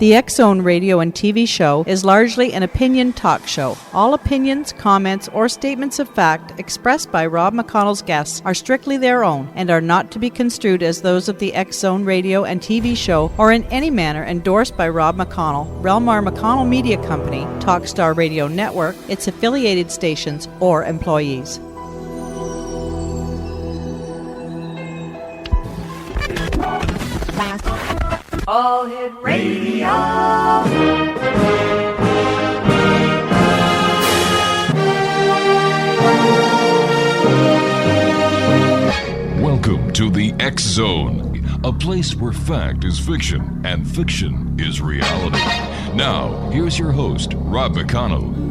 The X-Zone radio and TV show is largely an opinion talk show. All opinions, comments, or statements of fact expressed by Rob McConnell's guests are strictly their own and are not to be construed as those of the X-Zone radio and TV show or in any manner endorsed by Rob McConnell, Relmar McConnell Media Company, Talkstar Radio Network, its affiliated stations, or employees. All Hit Radio. Welcome to the X Zone, a place where fact is fiction and fiction is reality. Now, here's your host, Rob McConnell.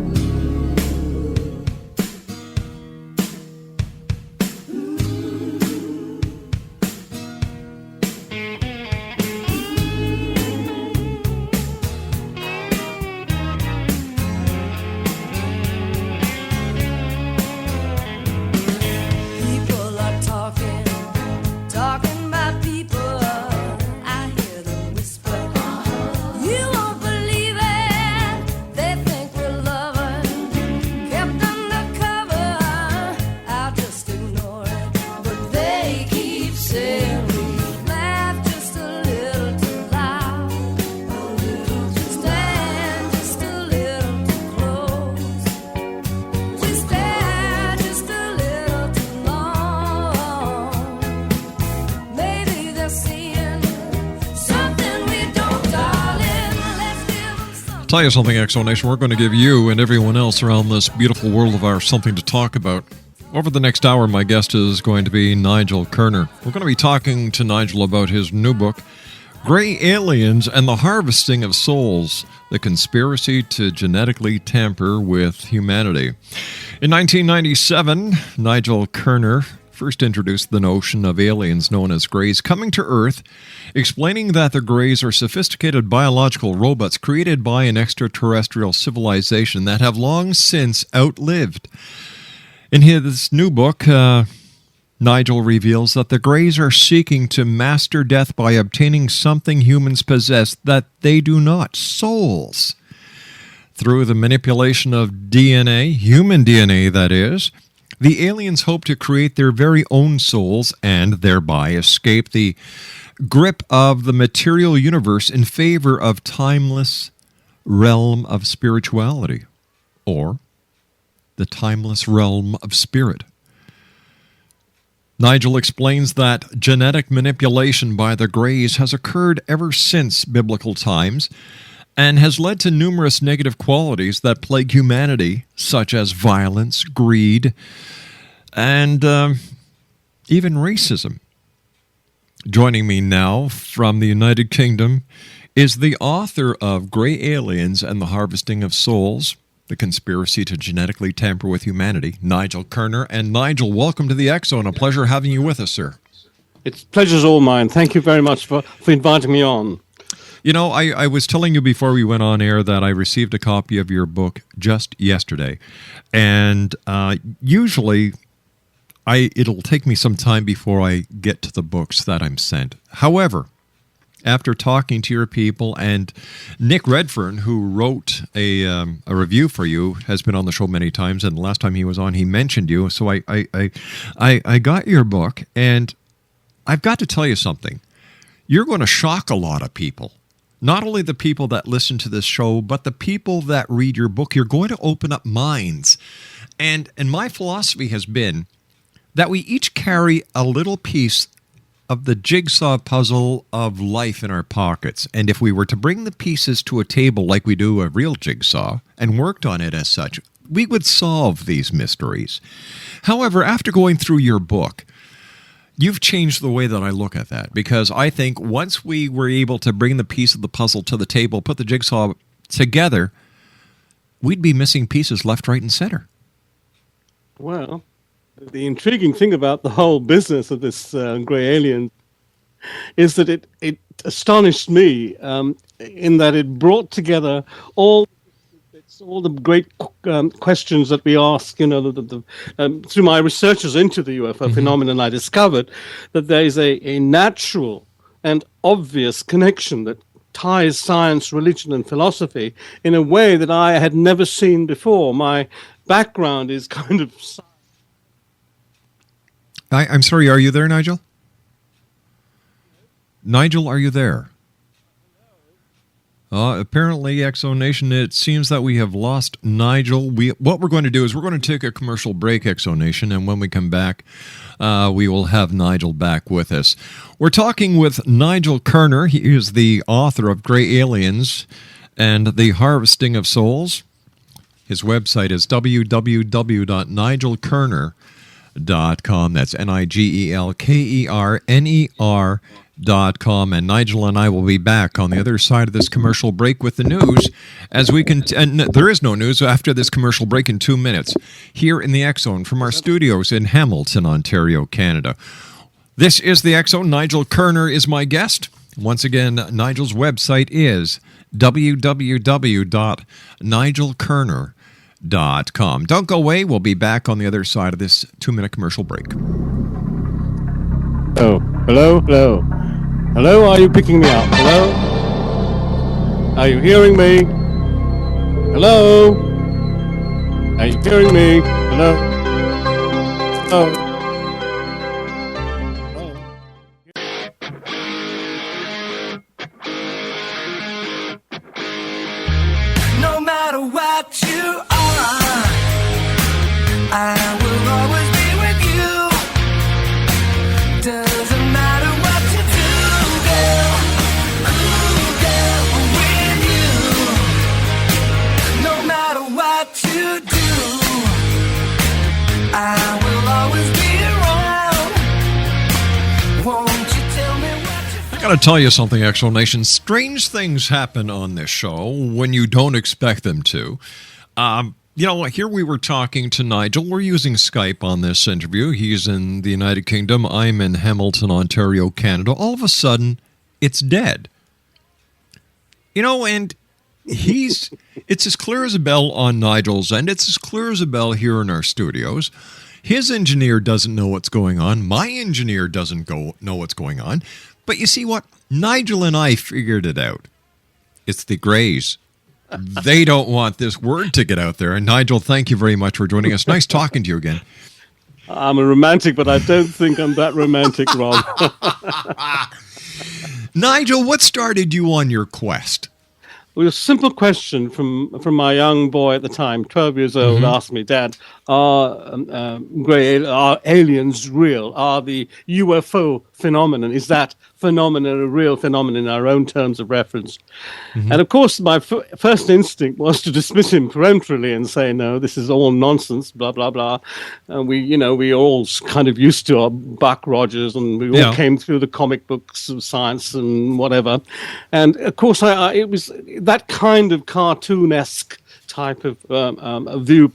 Tell you something, X-Zone Nation, we're going to give you and everyone else around this beautiful world of ours something to talk about. Over the next hour, my guest is going to be Nigel Kerner. We're going to be talking to Nigel about his new book, Gray Aliens and the Harvesting of Souls, the Conspiracy to Genetically Tamper with Humanity. In 1997, Nigel Kerner first introduced the notion of aliens known as Greys coming to Earth, explaining that the Greys are sophisticated biological robots created by an extraterrestrial civilization that have long since outlived. In his new book, Nigel reveals that the Greys are seeking to master death by obtaining something humans possess that they do not, souls. Through the manipulation of DNA, human DNA that is, the aliens hope to create their very own souls and thereby escape the grip of the material universe in favor of timeless realm of spirituality, or the timeless realm of spirit. Nigel explains that genetic manipulation by the Greys has occurred ever since biblical times and has led to numerous negative qualities that plague humanity, such as violence, greed, and even racism. Joining me now from the United Kingdom is the author of Gray Aliens and the Harvesting of Souls, the Conspiracy to Genetically Tamper with Humanity, Nigel Kerner. And Nigel, welcome to the X-Zone. A pleasure having you with us, sir. It's pleasure's all mine. Thank you very much for inviting me on. You know, I was telling you before we went on air that I received a copy of your book just yesterday. And usually it'll take me some time before I get to the books that I'm sent. However, after talking to your people, and Nick Redfern, who wrote a review for you, has been on the show many times, and the last time he was on, he mentioned you. So I got your book, and I've got to tell you something. You're going to shock a lot of people. Not only the people that listen to this show, but the people that read your book. You're going to open up minds. And my philosophy has been that we each carry a little piece of the jigsaw puzzle of life in our pockets. And if we were to bring the pieces to a table like we do a real jigsaw and worked on it as such, we would solve these mysteries. However, after going through your book, you've changed the way that I look at that, because I think once we were able to bring the piece of the puzzle to the table, put the jigsaw together, we'd be missing pieces left, right, and center. Well, the intriguing thing about the whole business of this Gray Alien is that it astonished me in that it brought together all the great questions that we ask, through my researches into the UFO phenomenon, I discovered that there is a natural and obvious connection that ties science, religion, and philosophy in a way that I had never seen before. My background is kind of... I'm sorry, are you there, Nigel? Nigel, are you there? Apparently, Exo Nation, it seems that we have lost Nigel. What we're going to do is we're going to take a commercial break, Exo Nation, and when we come back, we will have Nigel back with us. We're talking with Nigel Kerner. He is the author of Gray Aliens and The Harvesting of Souls. His website is www.nigelkerner.com. That's NIGELKERNER.com. And Nigel and I will be back on the other side of this commercial break with the news as we can. And there is no news after this commercial break in 2 minutes here in the X Zone from our studios in Hamilton, Ontario, Canada. This is the X Zone. Nigel Kerner is my guest. Once again, Nigel's website is www.nigelkerner.com. Don't go away. We'll be back on the other side of this 2-minute commercial break. Oh, hello, hello. Hello, are you picking me up? Hello? Are you hearing me? Hello? Are you hearing me? Hello? Oh. No matter what you are, I will always be with you. Doesn't matter what you do, girl. Ooh, girl, with you. No matter what you do, I will always be around. Won't you tell me what you I gotta tell you something, Exo Nation. Strange things happen on this show when you don't expect them to. Here we were talking to Nigel. We're using Skype on this interview. He's in the United Kingdom. I'm in Hamilton, Ontario, Canada. All of a sudden, it's dead. And it's as clear as a bell on Nigel's end. It's as clear as a bell here in our studios. His engineer doesn't know what's going on. My engineer doesn't know what's going on. But you see what? Nigel and I figured it out. It's the Greys. They don't want this word to get out there. And Nigel, thank you very much for joining us. Nice talking to you again. I'm a romantic, but I don't think I'm that romantic, Rob. Nigel, what started you on your quest? Well, a simple question from my young boy at the time, 12 years old, asked me, Dad, are aliens real? Are the UFO phenomenon, is that phenomenon a real phenomenon in our own terms of reference? And of course, my first instinct was to dismiss him peremptorily and say, no, this is all nonsense, blah, blah, blah. And we all kind of used to our Buck Rogers, and we all came through the comic books of science and whatever. And of course, it was that kind of cartoon-esque type of view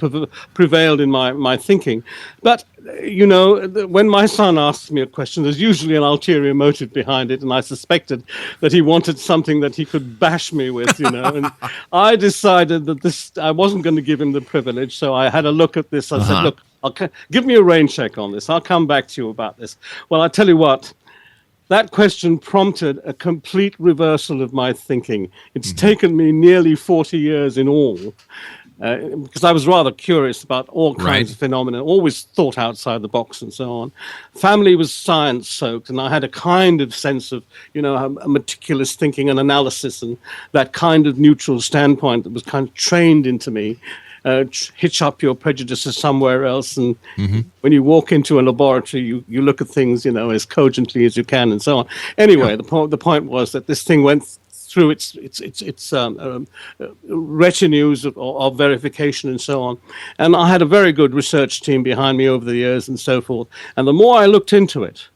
prevailed in my thinking. But, when my son asks me a question, there's usually an ulterior motive behind it, and I suspected that he wanted something that he could bash me with, and I decided that I wasn't going to give him the privilege, so I had a look at this. I said, look, give me a rain check on this. I'll come back to you about this. Well, I tell you what, that question prompted a complete reversal of my thinking. It's taken me nearly 40 years in all, because I was rather curious about all kinds of phenomena, always thought outside the box and so on. Family was science-soaked, and I had a kind of sense of, a meticulous thinking and analysis, and that kind of neutral standpoint that was kind of trained into me. Hitch up your prejudices somewhere else, and when you walk into a laboratory, you look at things, as cogently as you can, and so on. Anyway, the point was that this thing went through its retinues of verification and so on. And I had a very good research team behind me over the years and so forth. And the more I looked into it,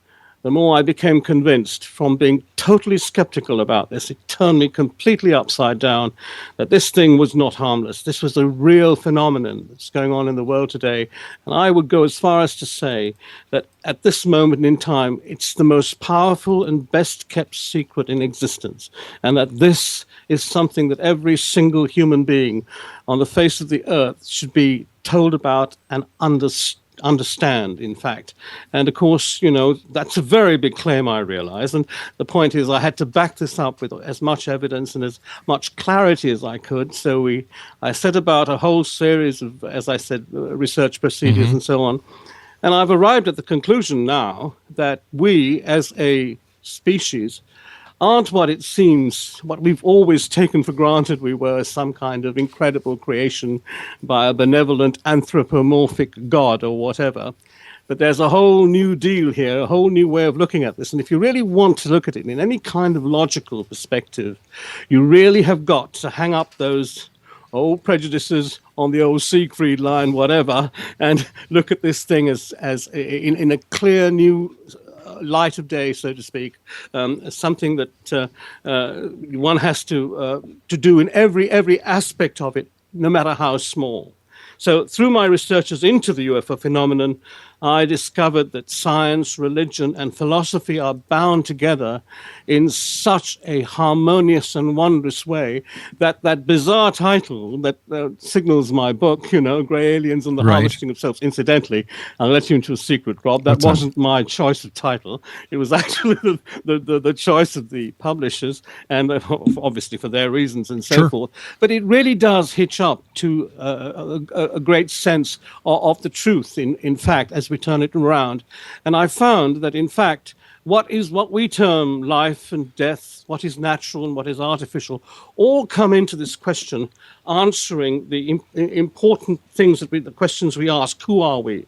the more I became convinced, from being totally skeptical about this, it turned me completely upside down, that this thing was not harmless. This was a real phenomenon that's going on in the world today. And I would go as far as to say that at this moment in time, it's the most powerful and best kept secret in existence. And that this is something that every single human being on the face of the earth should be told about and understand, in fact. And of course, that's a very big claim, I realize. And the point is, I had to back this up with as much evidence and as much clarity as I could. So I set about a whole series of, as I said, research procedures and so on. And I've arrived at the conclusion now that we, as a species, aren't what it seems, what we've always taken for granted we were, some kind of incredible creation by a benevolent anthropomorphic god or whatever. But there's a whole new deal here, a whole new way of looking at this. And if you really want to look at it in any kind of logical perspective, you really have got to hang up those old prejudices on the old Siegfried line, whatever, and look at this thing as in a clear new light of day, so to speak, something that one has to do in every aspect of it, no matter how small. So through my researches into the UFO phenomenon, I discovered that science, religion, and philosophy are bound together in such a harmonious and wondrous way that that bizarre title that signals my book, Grey Aliens and the Harvesting of Selves. Incidentally, I'll let you into a secret, Rob. That wasn't my choice of title. It was actually the choice of the publishers, and obviously for their reasons and so forth. But it really does hitch up to a great sense of the truth, in fact, as we turn it around. And I found that, in fact, what we term life and death, what is natural and what is artificial, all come into this question, answering the important things the questions we ask. Who are we?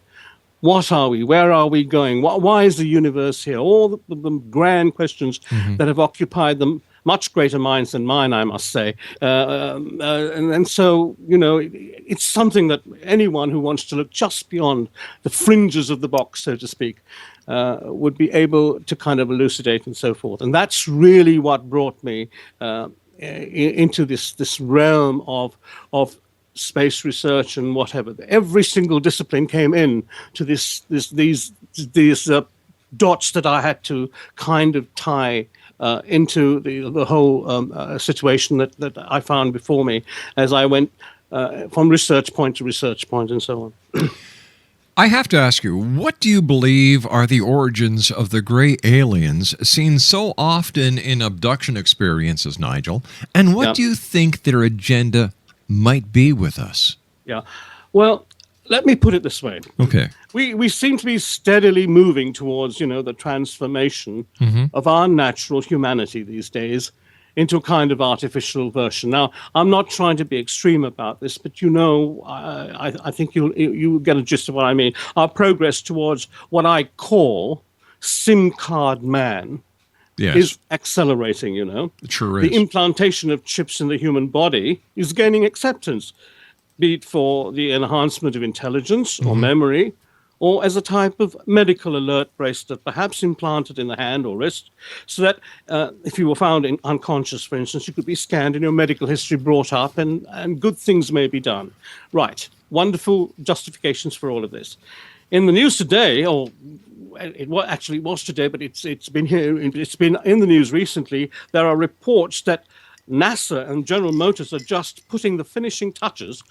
What are we? Where are we going? Why is the universe here? All the grand questions that have occupied them. Much greater minds than mine, I must say. And so, it's something that anyone who wants to look just beyond the fringes of the box, so to speak, would be able to kind of elucidate and so forth. And that's really what brought me into this realm of space research and whatever. Every single discipline came in to these dots that I had to kind of tie into the whole situation that I found before me as I went from research point to research point and so on. I have to ask you, what do you believe are the origins of the gray aliens seen so often in abduction experiences, Nigel? And what do you think their agenda might be with us? Yeah. Well, let me put it this way. Okay. We seem to be steadily moving towards, the transformation of our natural humanity these days into a kind of artificial version. Now, I'm not trying to be extreme about this, but I think you get a gist of what I mean. Our progress towards what I call SIM card man is accelerating, It sure is. The implantation of chips in the human body is gaining acceptance, be it for the enhancement of intelligence or memory, or as a type of medical alert bracelet, perhaps implanted in the hand or wrist, so that if you were found unconscious, for instance, you could be scanned and your medical history brought up, and good things may be done. Right. Wonderful justifications for all of this. In the news today, or it was today, but it's been in the news recently, there are reports that NASA and General Motors are just putting the finishing touches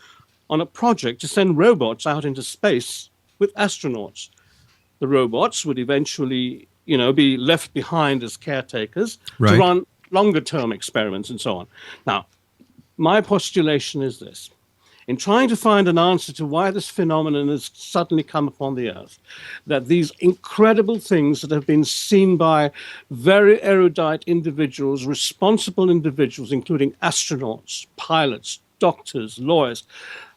on a project to send robots out into space with astronauts. The robots would eventually, be left behind as caretakers to run longer-term experiments and so on. Now, my postulation is this. In trying to find an answer to why this phenomenon has suddenly come upon the Earth, that these incredible things that have been seen by very erudite individuals, responsible individuals, including astronauts, pilots, doctors, lawyers,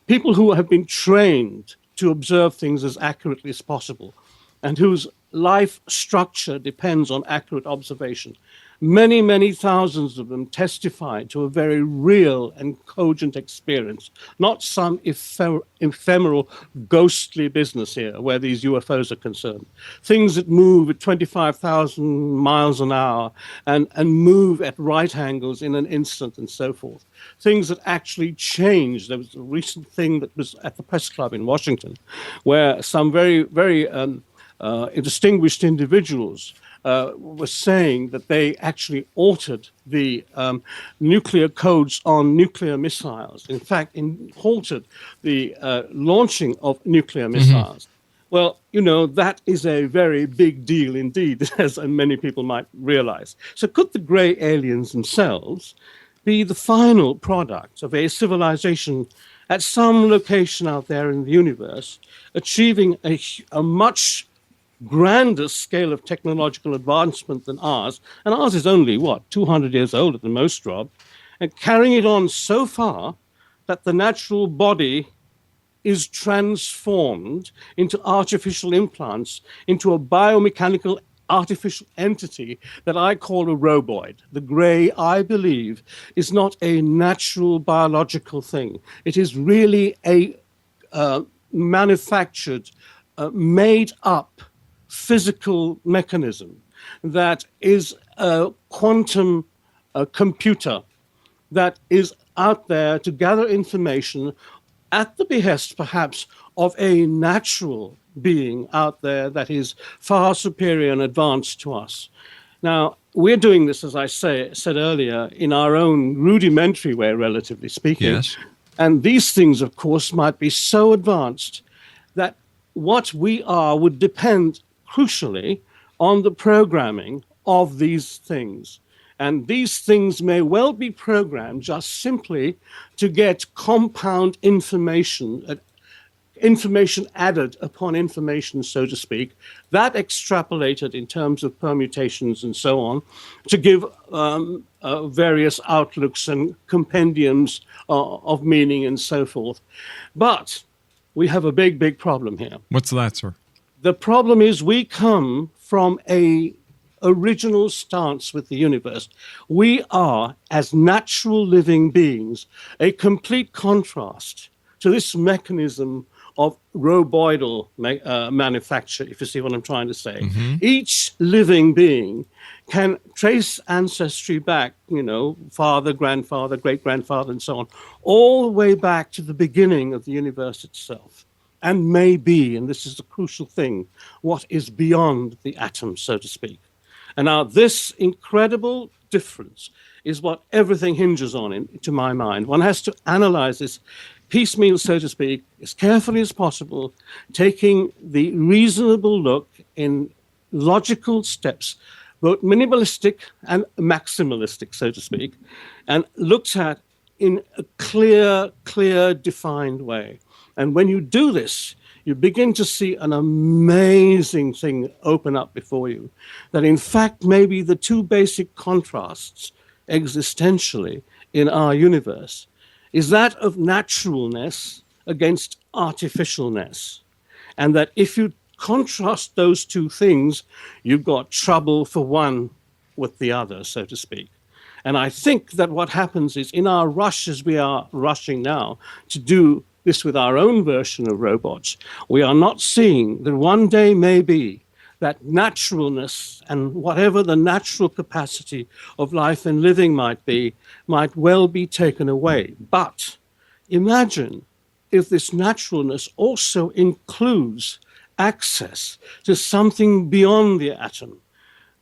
people who have been trained to observe things as accurately as possible and whose life structure depends on accurate observation. Many, many thousands of them testified to a very real and cogent experience, not some ephemeral, ghostly business here where these UFOs are concerned. Things that move at 25,000 miles an hour and move at right angles in an instant and so forth. Things that actually change. There was a recent thing that was at the press club in Washington where some very, very distinguished individuals was saying that they actually altered the nuclear codes on nuclear missiles. In fact, halted the launching of nuclear missiles. Well, that is a very big deal indeed, as many people might realize. So could the gray aliens themselves be the final product of a civilization at some location out there in the universe, achieving a much grander scale of technological advancement than ours? And ours is only, 200 years old at the most, Rob, and carrying it on so far that the natural body is transformed into artificial implants, into a biomechanical artificial entity that I call a roboid. The gray, I believe, is not a natural biological thing. It is really a manufactured, made up physical mechanism that is a quantum computer that is out there to gather information at the behest, perhaps, of a natural being out there that is far superior and advanced to us. Now, we're doing this, as I said earlier, in our own rudimentary way, relatively speaking. Yes. And these things, of course, might be so advanced that what we are would depend crucially on the programming of these things. And these things may well be programmed just simply to get compound information, information added upon information, so to speak, that extrapolated in terms of permutations and so on, to give various outlooks and compendiums of meaning and so forth. But we have a big, big problem here. What's that, sir? The problem is we come from a original stance with the universe. We are, as natural living beings, a complete contrast to this mechanism of roboidal manufacture, if you see what I'm trying to say. Mm-hmm. Each living being can trace ancestry back, father, grandfather, great-grandfather, and so on, all the way back to the beginning of the universe itself. And may be, and this is the crucial thing, what is beyond the atom, so to speak. And now this incredible difference is what everything hinges on, to my mind. One has to analyze this piecemeal, so to speak, as carefully as possible, taking the reasonable look in logical steps, both minimalistic and maximalistic, so to speak, and looked at in a clear, defined way. And when you do this, you begin to see an amazing thing open up before you, that in fact maybe the two basic contrasts existentially in our universe is that of naturalness against artificialness. And that if you contrast those two things, you've got trouble for one with the other, so to speak. And I think that what happens is in our rush, as we are rushing now to do this with our own version of robots, we are not seeing that one day maybe that naturalness and whatever the natural capacity of life and living might be, might well be taken away. But imagine if this naturalness also includes access to something beyond the atom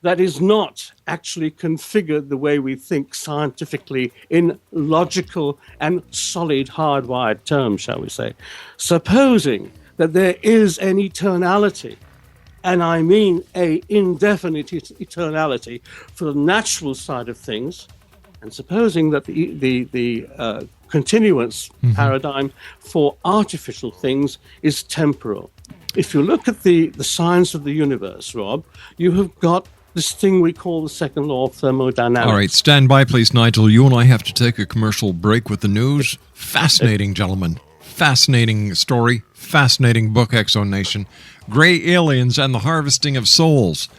that is not actually configured the way we think scientifically in logical and solid hardwired terms, shall we say. Supposing that there is an eternality, and I mean a indefinite eternality for the natural side of things, and supposing that the continuance paradigm for artificial things is temporal. If you look at the science of the universe, Rob, you have got this thing we call the second law of thermodynamics. All right, stand by, please, Nigel. You and I have to take a commercial break with the news. Fascinating, gentlemen. Fascinating story. Fascinating book, Exo Nation. Gray Aliens and the Harvesting of Souls.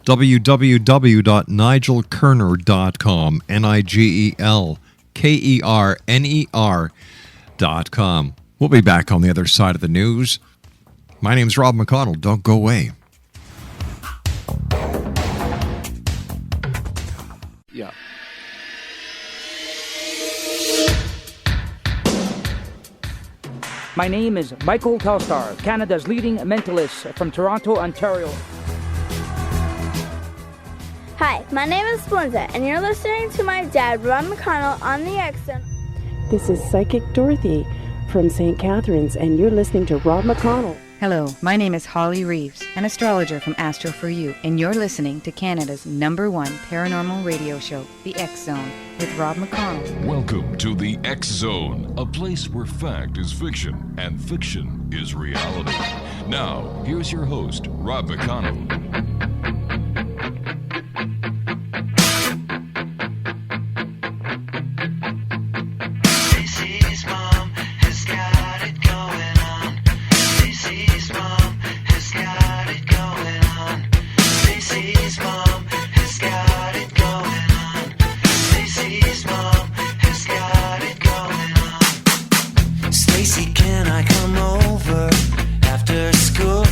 www.nigelkerner.com. NigelKerner.com. We'll be back on the other side of the news. My name's Rob McConnell. Don't go away. Yeah. My name is Michael Telstar, Canada's leading mentalist from Toronto, Ontario. Hi, my name is Splenda, and you're listening to my dad, Rob McConnell, on the XZUFO. This is Psychic Dorothy from St. Catharines, and you're listening to Rob McConnell. Hello, my name is Holly Reeves, an astrologer from Astro for You, and you're listening to Canada's #1 paranormal radio show, The X Zone, with Rob McConnell. Welcome to the X Zone, a place where fact is fiction and fiction is reality. Now, here's your host, Rob McConnell. Stacy's mom has got it going on. Stacy's mom has got it going on. Stacy's mom has got it going on. Stacy's mom has got it going on. Stacy, can I come over after school?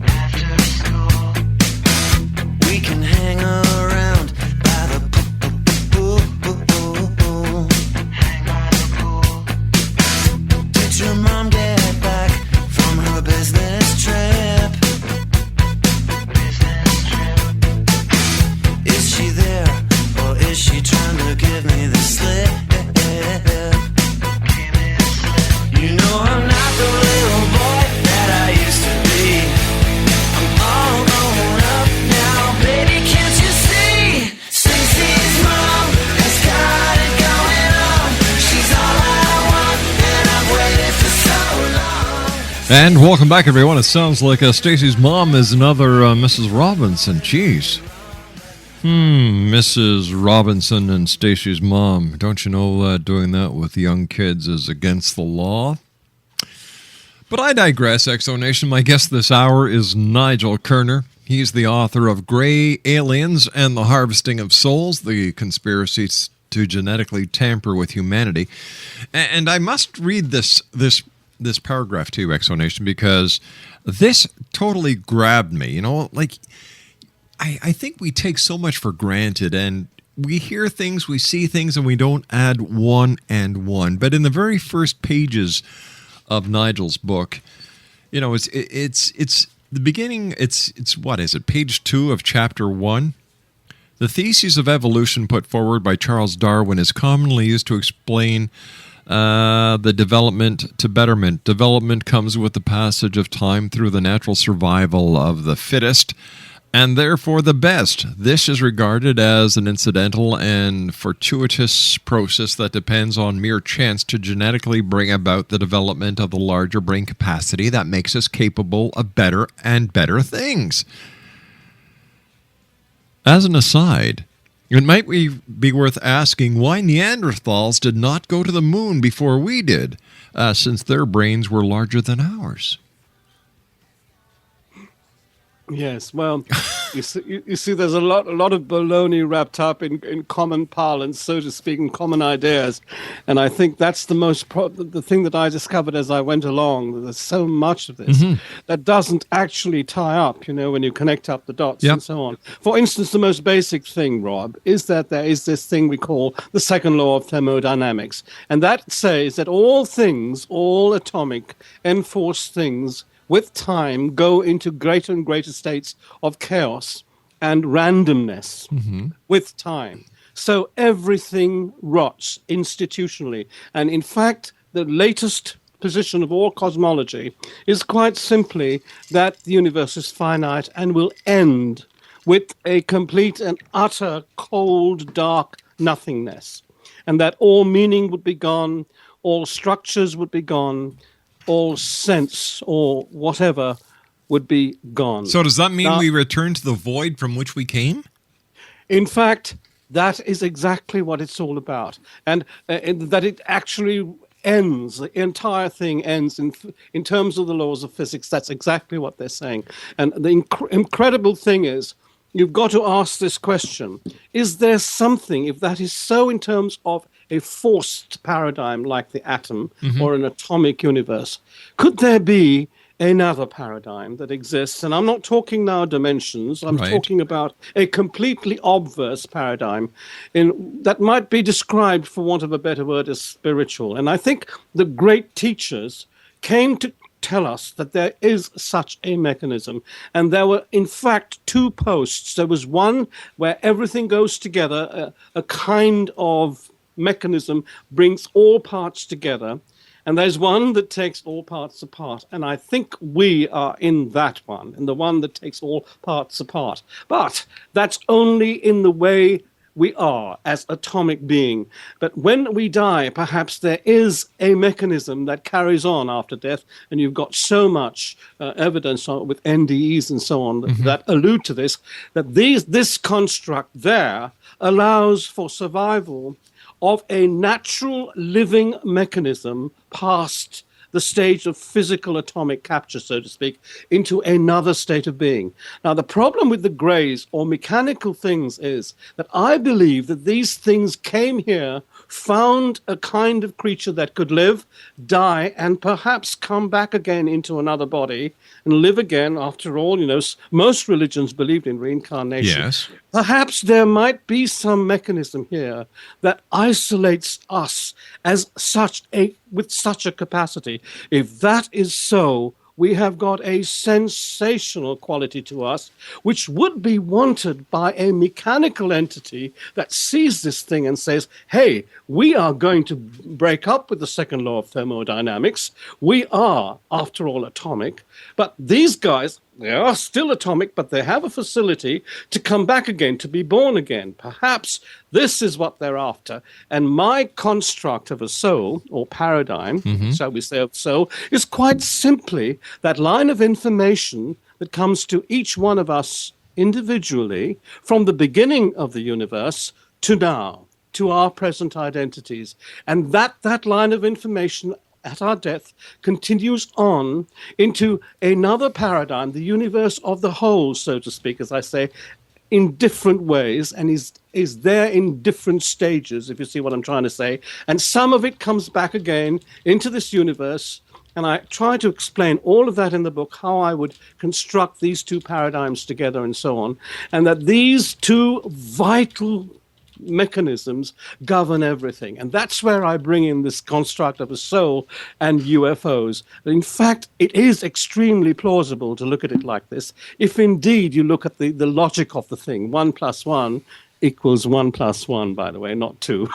After school, we can hang around by the pool. Hang by the pool. Did your mom get back from her business trip? Business trip. Is she there, or is she trying to give me the slip? Give me the slip. You know I'm not the little boy that I used to be. I'm all grown up now, baby, can't you see? Stacy's mom has got it going on. She's all I want, and I've waited for so long. And welcome back, everyone. It sounds like Stacy's mom is another Mrs. Robinson. Jeez. Mrs. Robinson and Stacy's mom. Don't you know doing that with young kids is against the law? But I digress, Exo Nation. My guest this hour is Nigel Kerner. He's the author of Grey Aliens and the Harvesting of Souls, the conspiracies to genetically tamper with humanity. And I must read this paragraph to you, Exo Nation, because this totally grabbed me. You know, like, I think we take so much for granted, and we hear things, we see things, and we don't add one and one. But in the very first pages of Nigel's book, you know, it's the beginning. It's what is it? Page 2 of chapter 1. The thesis of evolution put forward by Charles Darwin is commonly used to explain the development to betterment. Development comes with the passage of time through the natural survival of the fittest, and therefore the best. This is regarded as an incidental and fortuitous process that depends on mere chance to genetically bring about the development of the larger brain capacity that makes us capable of better and better things. As an aside, it might be worth asking why Neanderthals did not go to the moon before we did, since their brains were larger than ours. Yes, well, you see, there's a lot of baloney wrapped up in common parlance, so to speak, in common ideas, and I think that's the thing that I discovered as I went along. There's so much of this that doesn't actually tie up, you know, when you connect up the dots and so on. For instance, the most basic thing, Rob, is that there is this thing we call the second law of thermodynamics, and that says that all things, all atomic, enforced things, with time, go into greater and greater states of chaos and randomness with time. So everything rots institutionally. And in fact, the latest position of all cosmology is quite simply that the universe is finite and will end with a complete and utter cold, dark nothingness. And that all meaning would be gone, all structures would be gone, all sense or whatever would be gone. So does that mean we return to the void from which we came? In fact, that is exactly what it's all about. And that it actually ends, the entire thing ends in terms of the laws of physics. That's exactly what they're saying. And the incredible thing is, you've got to ask this question. Is there something, if that is so in terms of a forced paradigm like the atom or an atomic universe, could there be another paradigm that exists? And I'm not talking now dimensions. I'm talking about a completely obverse paradigm that might be described, for want of a better word, as spiritual. And I think the great teachers came to tell us that there is such a mechanism. And there were, in fact, two posts. There was one where everything goes together, a kind of mechanism brings all parts together. And there's one that takes all parts apart. And I think we are in that one, in the one that takes all parts apart. But that's only in the way we are as atomic being. But when we die, perhaps there is a mechanism that carries on after death, and you've got so much evidence with NDEs and so on that allude to this, that this construct there allows for survival of a natural living mechanism past the stage of physical atomic capture, so to speak, into another state of being. Now, the problem with the greys or mechanical things is that I believe that these things came here, found a kind of creature that could live, die, and perhaps come back again into another body and live again. After all, most religions believed in reincarnation. Yes. Perhaps there might be some mechanism here that isolates us as with such a capacity. If that is so, we have got a sensational quality to us, which would be wanted by a mechanical entity that sees this thing and says, hey, we are going to break up with the second law of thermodynamics. We are, after all, atomic. But these guys, they are still atomic, but they have a facility to come back again, to be born again. Perhaps this is what they're after. And my construct of a soul, or paradigm, shall we say, of soul, is quite simply that line of information that comes to each one of us individually from the beginning of the universe to now, to our present identities. And that line of information at our death continues on into another paradigm, the universe of the whole, so to speak, as I say, in different ways, and is there in different stages, if you see what I'm trying to say. And some of it comes back again into this universe, and I try to explain all of that in the book, how I would construct these two paradigms together and so on, and that these two vital mechanisms govern everything. And that's where I bring in this construct of a soul and UFOs. In fact, it is extremely plausible to look at it like this, if indeed you look at the logic of the thing. 1 + 1 equals 1 + 1, by the way, not 2.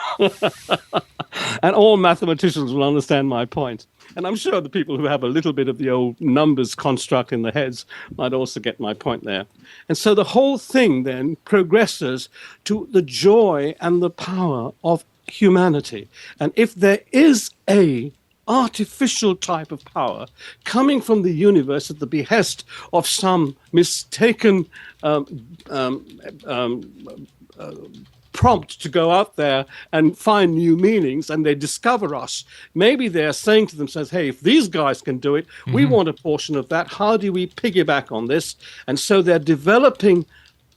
And all mathematicians will understand my point. And I'm sure the people who have a little bit of the old numbers construct in their heads might also get my point there. And so the whole thing then progresses to the joy and the power of humanity. And if there is a artificial type of power coming from the universe at the behest of some mistaken prompt to go out there and find new meanings, and they discover us. Maybe they're saying to themselves, hey, if these guys can do it, we want a portion of that. How do we piggyback on this? And so they're developing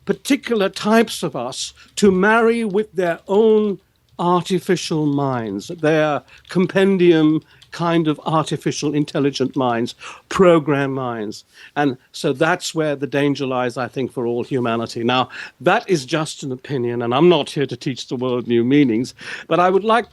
particular types of us to marry with their own artificial minds, their compendium kind of artificial intelligent minds, program minds. And so that's where the danger lies, I think, for all humanity. Now, that is just an opinion, and I'm not here to teach the world new meanings, but I would like,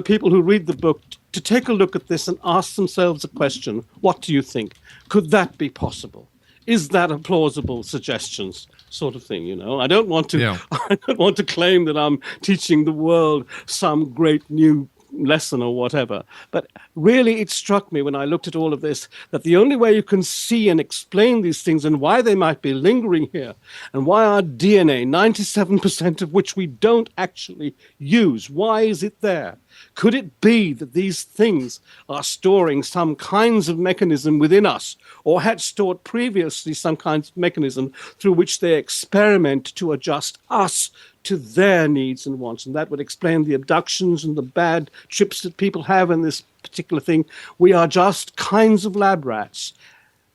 people who read the book to take a look at this and ask themselves a question. What do you think? Could that be possible? Is that a plausible suggestion, sort of thing? I don't want to. I don't want to claim that I'm teaching the world some great new lesson or whatever. But really, it struck me when I looked at all of this that the only way you can see and explain these things and why they might be lingering here, and why our DNA, 97% of which we don't actually use, why is it there? Could it be that these things are storing some kinds of mechanism within us, or had stored previously some kinds of mechanism through which they experiment to adjust us to their needs and wants? And that would explain the abductions and the bad trips that people have in this particular thing. We are just kinds of lab rats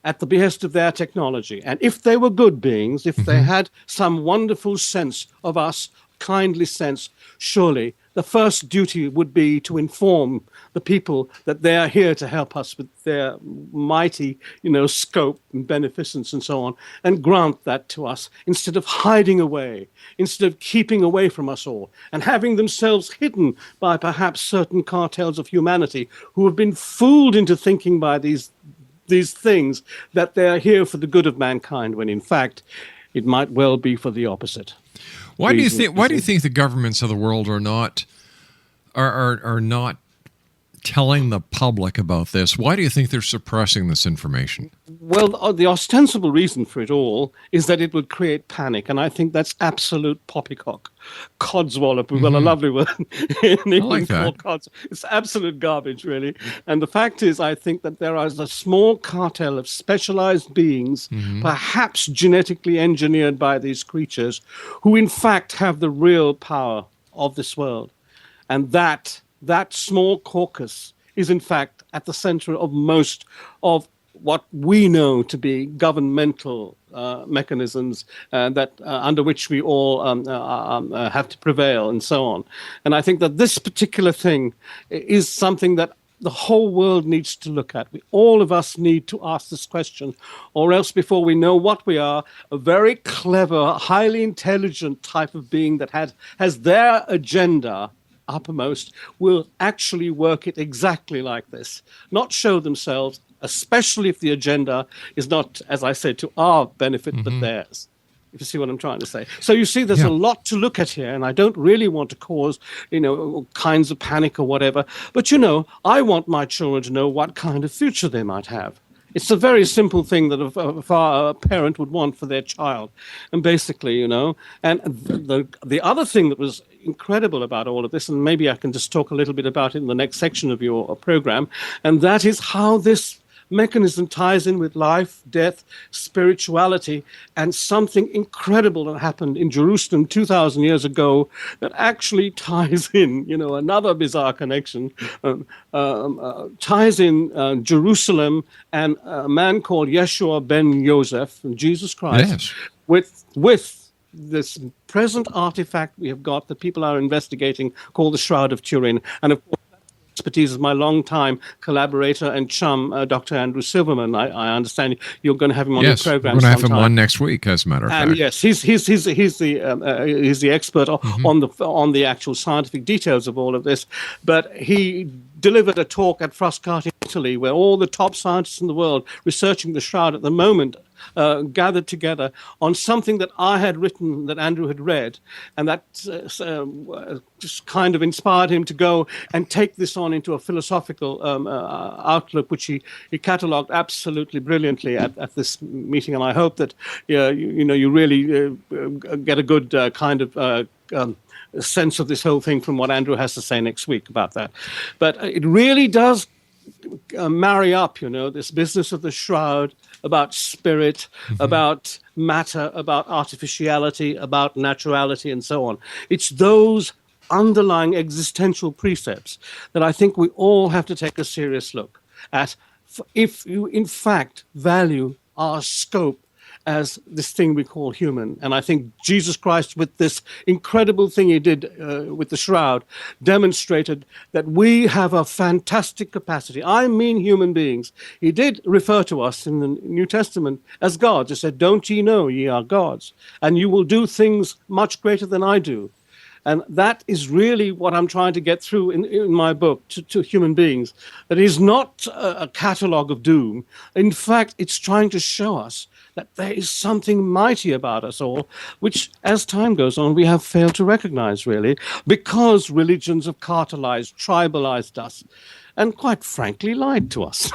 at the behest of their technology. And if they were good beings, if they had some wonderful sense of us, kindly sense, surely the first duty would be to inform the people that they are here to help us with their mighty, scope and beneficence and so on, and grant that to us instead of hiding away, instead of keeping away from us all, and having themselves hidden by perhaps certain cartels of humanity who have been fooled into thinking by these things that they are here for the good of mankind, when in fact it might well be for the opposite. Why do you think the governments of the world are not telling the public about this? Why do you think they're suppressing this information? Well, the ostensible reason for it all is that it would create panic, and I think that's absolute poppycock. Codswallop, we've got a lovely word in England called cods. It's absolute garbage, really. And the fact is, I think that there is a small cartel of specialized beings, perhaps genetically engineered by these creatures, who in fact have the real power of this world. And that small caucus is in fact at the center of most of what we know to be governmental mechanisms that under which we all have to prevail and so on. And I think that this particular thing is something that the whole world needs to look at. All of us need to ask this question, or else before we know what we are, a very clever, highly intelligent type of being that has their agenda uppermost will actually work it exactly like this, not show themselves, especially if the agenda is not, as I said, to our benefit, but theirs. If you see what I'm trying to say. So you see, there's a lot to look at here, and I don't really want to cause, all kinds of panic or whatever. But, I want my children to know what kind of future they might have. It's a very simple thing that a parent would want for their child. And basically, and the other thing that was incredible about all of this, and maybe I can just talk a little bit about it in the next section of your program, and that is how this mechanism ties in with life, death, spirituality, and something incredible that happened in Jerusalem 2,000 years ago that actually ties in, another bizarre connection, ties in Jerusalem and a man called Yeshua ben Yosef, Jesus Christ, with this present artifact we have got that people are investigating called the Shroud of Turin. And of course, expertise of my long-time collaborator and chum, Dr. Andrew Silverman. I understand you're going to have him on your program. We're going to have him on next week, as a matter of fact. Yes, he's the expert on the actual scientific details of all of this. But he delivered a talk at Frascati, Italy, where all the top scientists in the world researching the shroud at the moment gathered together on something that I had written that Andrew had read, and that just kind of inspired him to go and take this on into a philosophical outlook, which he catalogued absolutely brilliantly at this meeting. And I hope that you really get a good kind of sense of this whole thing from what Andrew has to say next week about that. But it really does marry up, this business of the shroud, about spirit, about matter, about artificiality, about naturality, and so on. It's those underlying existential precepts that I think we all have to take a serious look at if you, in fact, value our scope as this thing we call human. And I think Jesus Christ, with this incredible thing he did with the shroud, demonstrated that we have a fantastic capacity. I mean human beings. He did refer to us in the New Testament as gods. He said, "Don't ye know ye are gods, and you will do things much greater than I do." And that is really what I'm trying to get through in my book to human beings. That is not a catalogue of doom. In fact, it's trying to show us that there is something mighty about us all, which, as time goes on, we have failed to recognize, really, because religions have cartelized, tribalized us, and quite frankly, lied to us.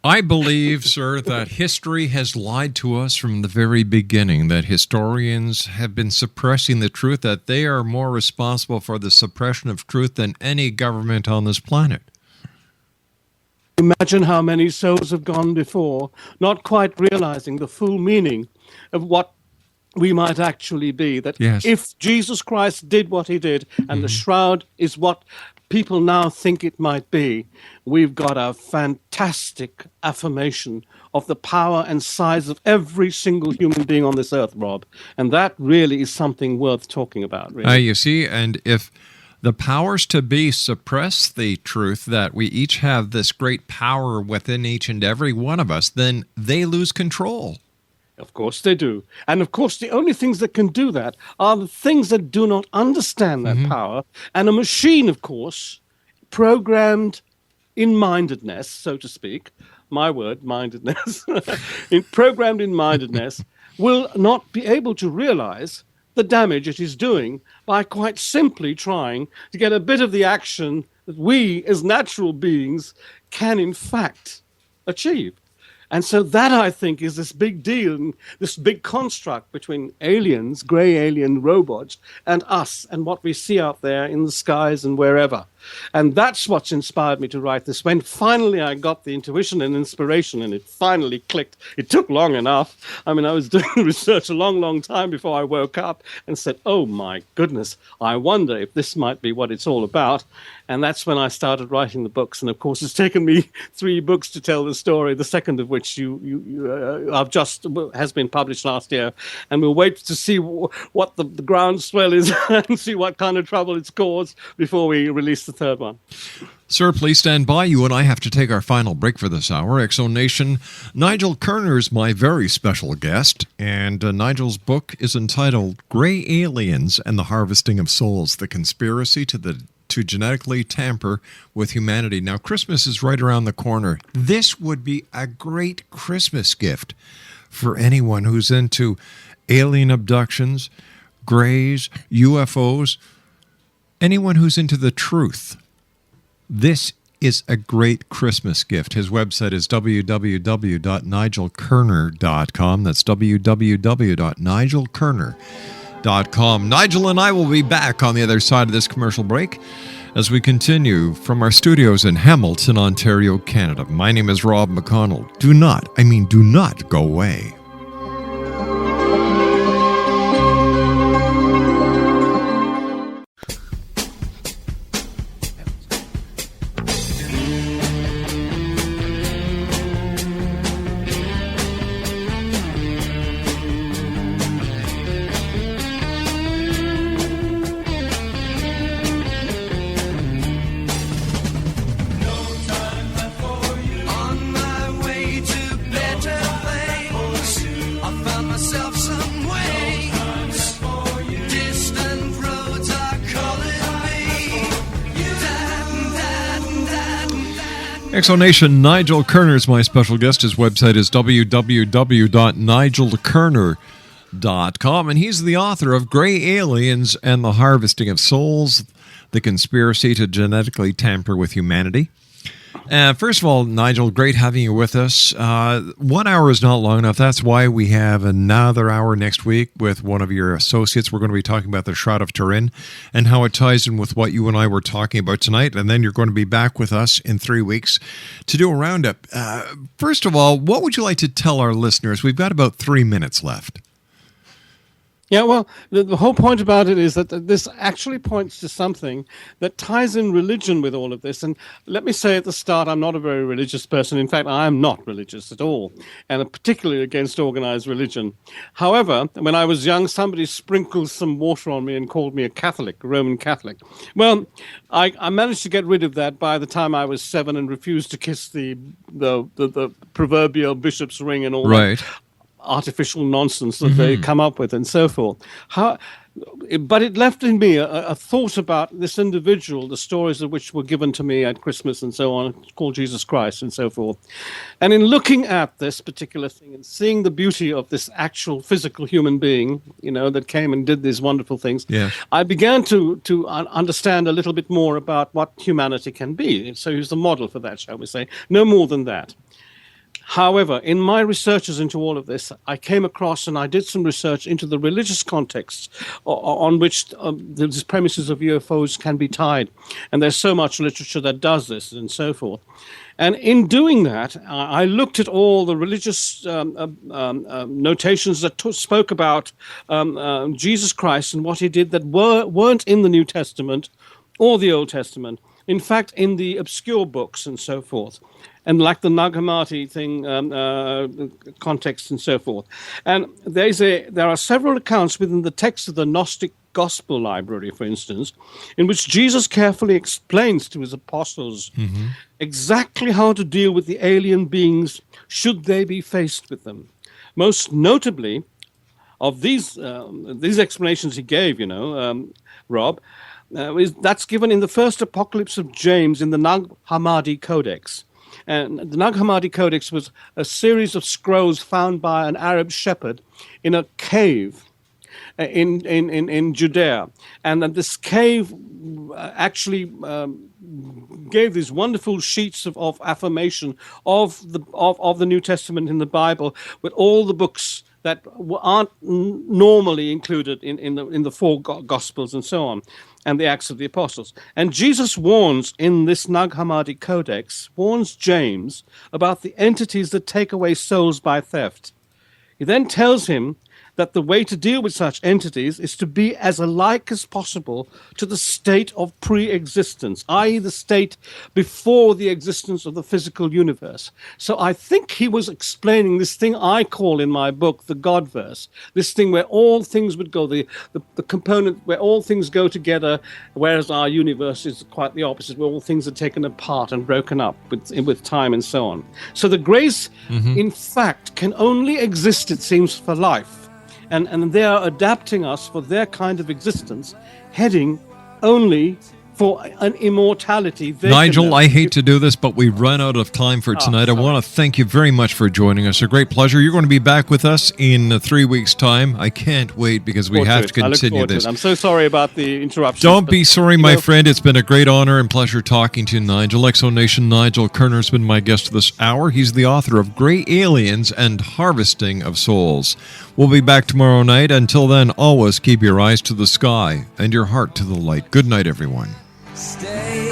I believe, sir, that history has lied to us from the very beginning, that historians have been suppressing the truth, that they are more responsible for the suppression of truth than any government on this planet. Imagine how many souls have gone before, not quite realizing the full meaning of what we might actually be. That if Jesus Christ did what he did, and the shroud is what people now think it might be, we've got a fantastic affirmation of the power and size of every single human being on this earth, Rob. And that really is something worth talking about, really. You see, and if the powers to be suppress the truth that we each have this great power within each and every one of us, then they lose control. Of course they do. And of course the only things that can do that are the things that do not understand that power. And a machine, of course, programmed in mindedness, so to speak, my word, mindedness, programmed in mindedness, will not be able to realize the damage it is doing by quite simply trying to get a bit of the action that we as natural beings can in fact achieve. And so that, I think, is this big deal, this big construct between aliens, grey alien robots, and us, and what we see out there in the skies and wherever. And that's what's inspired me to write this. When finally I got the intuition and inspiration, and it finally clicked, it took long enough. I mean, I was doing research a long, long time before I woke up and said, oh my goodness, I wonder if this might be what it's all about. And that's when I started writing the books. And of course, it's taken me 3 books to tell the story, the second of which I've just has been published last year. And we'll wait to see what the groundswell is and see what kind of trouble it's caused before we release the third one. Sir, please stand by. You and I have to take our final break for this hour. XO Nation, Nigel Kerner is my very special guest, and Nigel's book is entitled Grey Aliens and the Harvesting of Souls, The Conspiracy to Genetically Tamper with Humanity. Now, Christmas is right around the corner. This would be a great Christmas gift for anyone who's into alien abductions, greys, UFOs, anyone who's into the truth. This is a great Christmas gift. His website is www.nigelkerner.com. That's www.nigelkerner.com. Nigel and I will be back on the other side of this commercial break as we continue from our studios in Hamilton, Ontario, Canada. My name is Rob McConnell. Do not go away. On my way to better things, I found myself some ways. Distant roads are calling me. XO Nation, Nigel Kerner is my special guest. His website is www.nigelkerner.com, and he's the author of Grey Aliens and the Harvesting of Souls, The Conspiracy to Genetically Tamper with Humanity. First of all, Nigel, great having you with us. 1 hour is not long enough. That's why we have another hour next week with one of your associates. We're going to be talking about the Shroud of Turin and how it ties in with what you and I were talking about tonight. And then you're going to be back with us in 3 weeks to do a roundup. First of all, what would you like to tell our listeners? We've got about 3 minutes left. Yeah, well, the whole point about it is that this actually points to something that ties in religion with all of this. And let me say at the start, I'm not a very religious person. In fact, I am not religious at all, and particularly against organized religion. However, when I was young, somebody sprinkled some water on me and called me a Catholic, a Roman Catholic. Well, I managed to get rid of that by the time I was 7 and refused to kiss the proverbial bishop's ring and all that artificial nonsense that they come up with and so forth. But it left in me a thought about this individual, the stories of which were given to me at Christmas and so on, called Jesus Christ and so forth. And in looking at this particular thing and seeing the beauty of this actual physical human being, that came and did these wonderful things, I began to understand a little bit more about what humanity can be. So he's the model for that, shall we say. No more than that. However, in my researches into all of this, I came across and I did some research into the religious context on which these premises of UFOs can be tied. And there's so much literature that does this and so forth. And in doing that, I looked at all the religious notations that spoke about Jesus Christ and what he did that weren't in the New Testament or the Old Testament. In fact, in the obscure books and so forth. And like the Nag Hammadi thing, context and so forth. And there are several accounts within the text of the Gnostic Gospel Library, for instance, in which Jesus carefully explains to his apostles exactly how to deal with the alien beings should they be faced with them. Most notably, of these explanations he gave, Rob, that's given in the first Apocalypse of James in the Nag Hammadi Codex. And the Nag Hammadi Codex was a series of scrolls found by an Arab shepherd in a cave in Judea. And this cave actually gave these wonderful sheets of affirmation of the New Testament in the Bible, with all the books that aren't normally included in the four Gospels and so on, and the Acts of the Apostles. And Jesus warns in this Nag Hammadi Codex, warns James about the entities that take away souls by theft. He then tells him that the way to deal with such entities is to be as alike as possible to the state of pre-existence, i.e. the state before the existence of the physical universe. So I think he was explaining this thing I call in my book the Godverse, this thing where all things would go, the component where all things go together, whereas our universe is quite the opposite, where all things are taken apart and broken up with time and so on. So the grace, in fact, can only exist, it seems, for life. And they are adapting us for their kind of existence, heading only for an immortality. Nigel, I hate to do this, but we run out of time for tonight. I want to thank you very much for joining us. A great pleasure. You're going to be back with us in 3 weeks' time. I can't wait because we have to continue this. I'm so sorry about the interruption. Don't be sorry, my friend. It's been a great honor and pleasure talking to Nigel. Exo Nation Nigel Kerner's been my guest this hour. He's the author of Gray Aliens and Harvesting of Souls. We'll be back tomorrow night. Until then, always keep your eyes to the sky and your heart to the light. Good night, everyone. Stay